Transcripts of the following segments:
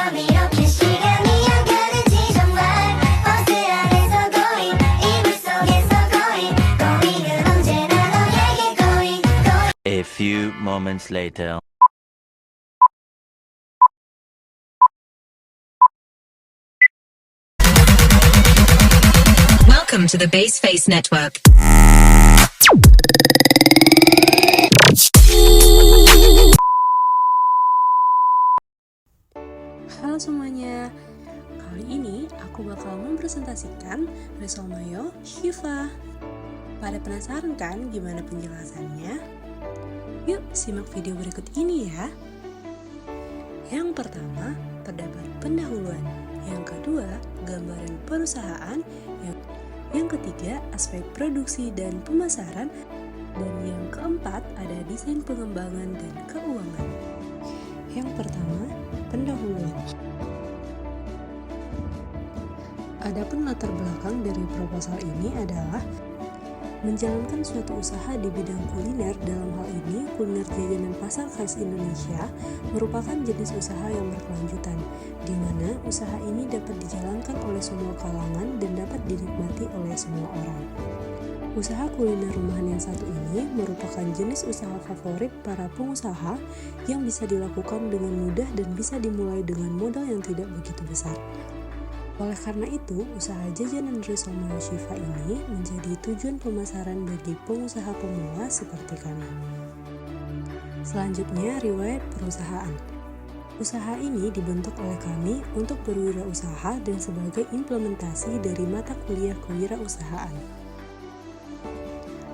밤 이렇게 시간이 안 가는지 정말 버스 안에서 고잉 이불 속에서 고잉은 언제나 너에게 고잉. A few moments later. Welcome to the Baseface Network. Halo semuanya, kali ini aku bakal mempresentasikan Rizal Mayo Shiva. Pada penasaran kan gimana penjelasannya? Yuk simak video berikut ini ya. Yang pertama, terdapat pendahuluan. Yang kedua, gambaran perusahaan. Yang ketiga, aspek produksi dan pemasaran. Dan yang keempat, ada desain pengembangan dan keuangan. Yang pertama, pendahuluan. Adapun latar belakang dari proposal ini adalah menjalankan suatu usaha di bidang kuliner. Dalam hal ini, kuliner jajanan pasar khas Indonesia merupakan jenis usaha yang berkelanjutan, di mana usaha ini dapat dijalankan oleh semua kalangan dan dapat dinikmati oleh semua orang. Usaha kuliner rumahan yang satu ini merupakan jenis usaha favorit para pengusaha yang bisa dilakukan dengan mudah dan bisa dimulai dengan modal yang tidak begitu besar. Oleh karena itu, usaha jajanan Rizal Mayo Shiva ini menjadi tujuan pemasaran bagi pengusaha pemula seperti kami. Selanjutnya, riwayat perusahaan. Usaha ini dibentuk oleh kami untuk berwirausaha dan sebagai implementasi dari mata kuliah kewirausahaan.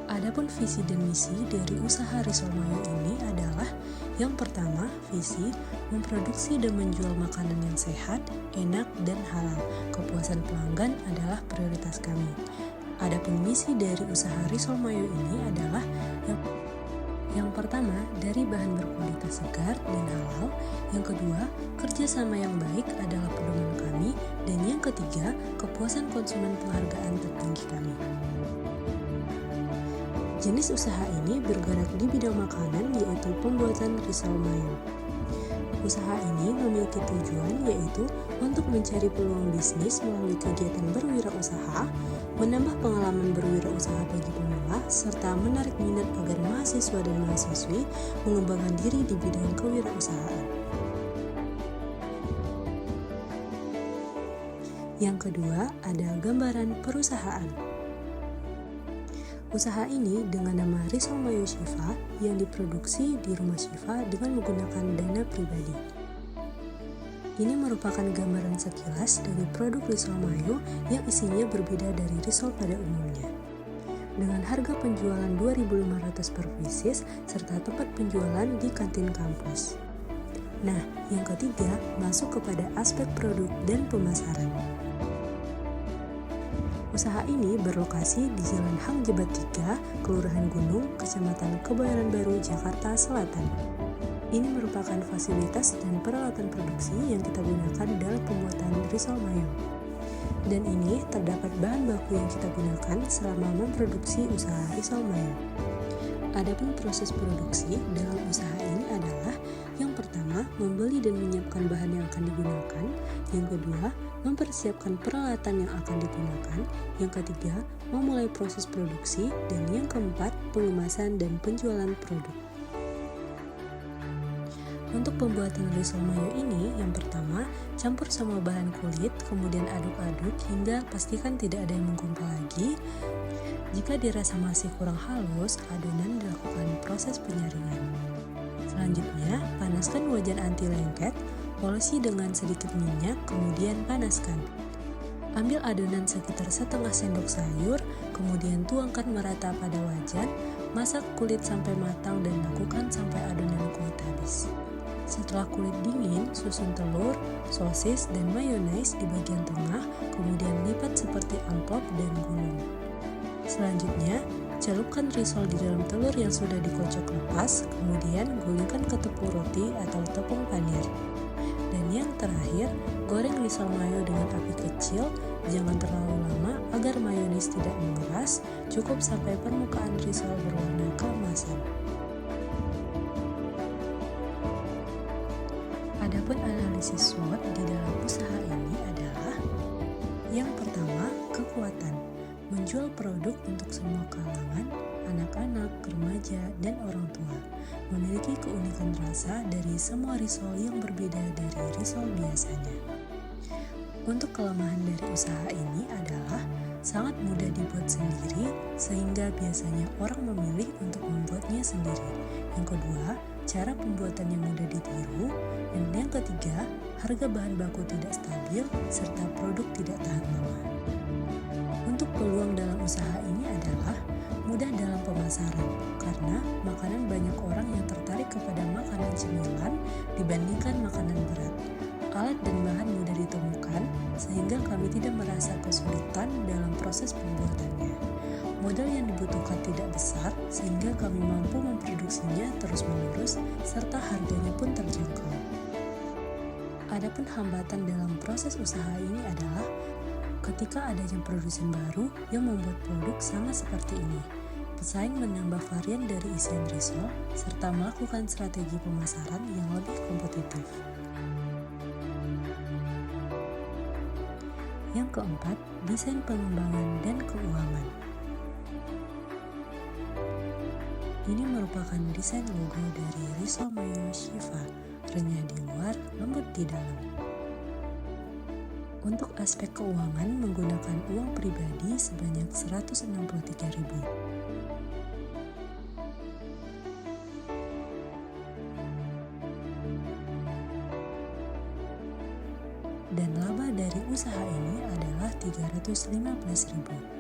Adapun visi dan misi dari usaha Rizal Mayo ini adalah yang pertama, visi memproduksi dan menjual makanan yang sehat, enak, dan halal. Kepuasan pelanggan adalah prioritas kami. Adapun misi dari usaha Rizal Mayo ini adalah yang pertama, dari bahan berkualitas segar dan halal. Yang kedua, kerjasama yang baik adalah pedoman kami. Dan yang ketiga, kepuasan konsumen penghargaan tertinggi kami. Jenis usaha ini bergerak di bidang makanan, yaitu pembuatan Rizal Mayo. Usaha ini memiliki tujuan yaitu untuk mencari peluang bisnis melalui kegiatan berwirausaha, menambah pengalaman berwirausaha bagi pemula, serta menarik minat agar mahasiswa dan mahasiswi mengembangkan diri di bidang kewirausahaan. Yang kedua, ada gambaran perusahaan. Usaha ini dengan nama Rizal Mayo Shiva yang diproduksi di rumah Shiva dengan menggunakan dana pribadi. Ini merupakan gambaran sekilas dari produk Rizal Mayo yang isinya berbeda dari Rizal pada umumnya. Dengan harga penjualan 2.500 per pieces serta tempat penjualan di kantin kampus. Nah, yang ketiga masuk kepada aspek produk dan pemasaran. Usaha ini berlokasi di Jalan Hang Jebat 3, Kelurahan Gunung, Kecamatan Kebayoran Baru, Jakarta Selatan. Ini merupakan fasilitas dan peralatan produksi yang kita gunakan dalam pembuatan Rizal Mayo. Dan ini terdapat bahan baku yang kita gunakan selama memproduksi usaha Rizal Mayo. Adapun proses produksi dalam usaha ini adalah yang pertama, membeli dan menyiapkan bahan yang akan digunakan. Yang kedua, mempersiapkan peralatan yang akan digunakan. Yang ketiga, memulai proses produksi. Dan yang keempat, pengemasan dan penjualan produk. Untuk pembuatan Rizal Mayo ini, yang pertama, campur sama bahan kulit, kemudian aduk-aduk hingga pastikan tidak ada yang menggumpal lagi. Jika dirasa masih kurang halus, adonan dilakukan proses penyaringan. Selanjutnya, panaskan wajan anti lengket, olesi dengan sedikit minyak, kemudian panaskan. Ambil adonan sekitar setengah sendok sayur, kemudian tuangkan merata pada wajan, masak kulit sampai matang dan lakukan sampai adonan kulit habis. Setelah kulit dingin, susun telur, sosis, dan mayones di bagian tengah, kemudian lipat seperti amplop dan gulung. Selanjutnya, celupkan risol di dalam telur yang sudah dikocok lepas, kemudian gulingkan ke tepung roti atau tepung panir. Dan yang terakhir, goreng Rizal Mayo dengan api kecil, jangan terlalu lama agar mayones tidak mengeras, cukup sampai permukaan risol berwarna keemasan. Adapun analisis SWOT di dalam usaha ini adalah: yang pertama, kekuatan, menjual produk untuk semua kalangan, anak-anak, remaja, dan orang tua, memiliki keunikan rasa dari semua risol yang berbeda dari risol biasanya. Untuk kelemahan dari usaha ini adalah sangat mudah dibuat sendiri, sehingga biasanya orang memilih untuk membuatnya sendiri. Yang kedua, cara pembuatannya mudah ditiru. Dan yang ketiga, harga bahan baku tidak stabil, serta produk tidak tahan lama. Untuk peluang dalam usaha ini adalah mudah dalam pemasaran, karena makanan banyak orang yang tertarik kepada makanan cemilan dibandingkan makanan berat. Alat dan bahan mudah ditemukan, sehingga kami tidak merasa kesulitan dalam proses pembuatannya. Modal yang dibutuhkan tidak besar, sehingga kami mampu memproduksinya terus-menerus, serta harganya pun terjangkau. Adapun hambatan dalam proses usaha ini adalah ketika adanya produsen baru yang membuat produk sama seperti ini. Pesaing menambah varian dari isian risol, serta melakukan strategi pemasaran yang lebih kompetitif. Yang keempat, desain pengembangan dan keuangan. Ini merupakan desain logo dari Risol Mayo Shifa, renyah di luar, lembut di dalam. Untuk aspek keuangan menggunakan uang pribadi sebanyak 163.000. Dan laba dari usaha ini adalah 315.000.